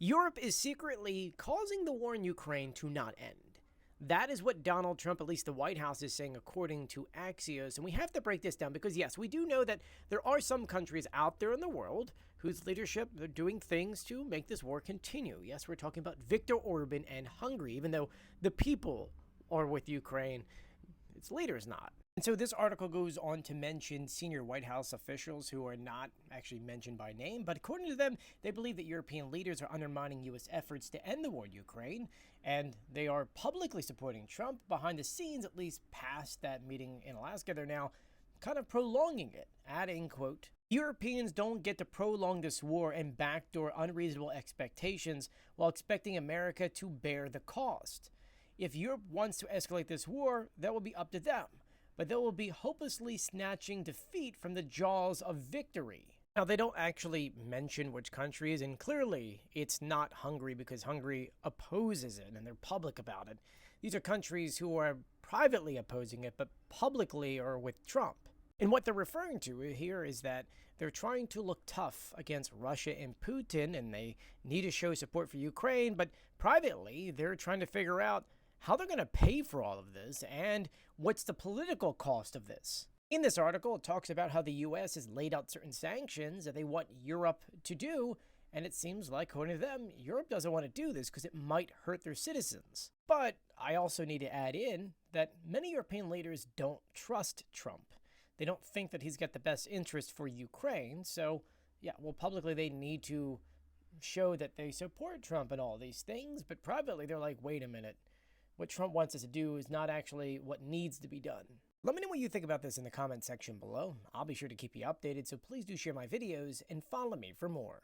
Europe is secretly causing the war in Ukraine to not end. That is what Donald Trump, at least the White House, is saying according to Axios. And we have to break this down because, yes, we do know that there are some countries out there in the world whose leadership are doing things to make this war continue. Yes, we're talking about Viktor Orban and Hungary, even though the people are with Ukraine, its leader is not. And so this article goes on to mention senior White House officials who are not actually mentioned by name, but according to them, they believe that European leaders are undermining U.S. efforts to end the war in Ukraine, and they are publicly supporting Trump. Behind the scenes, at least past that meeting in Alaska, they're now kind of prolonging it, adding, quote, Europeans don't get to prolong this war and backdoor unreasonable expectations while expecting America to bear the cost. If Europe wants to escalate this war, that will be up to them, but they will be hopelessly snatching defeat from the jaws of victory. Now, they don't actually mention which countries, and clearly it's not Hungary because Hungary opposes it and they're public about it. These are countries who are privately opposing it, but publicly are with Trump. And what they're referring to here is that they're trying to look tough against Russia and Putin, and they need to show support for Ukraine, but privately, they're trying to figure out how they're going to pay for all of this, and what's the political cost of this. In this article, it talks about how the U.S. has laid out certain sanctions that they want Europe to do, and it seems like, according to them, Europe doesn't want to do this because it might hurt their citizens. But I also need to add in that many European leaders don't trust Trump. They don't think that he's got the best interest for Ukraine, so yeah, well, publicly they need to show that they support Trump and all these things, but privately they're like, wait a minute. What Trump wants us to do is not actually what needs to be done. Let me know what you think about this in the comment section below. I'll be sure to keep you updated, so please do share my videos and follow me for more.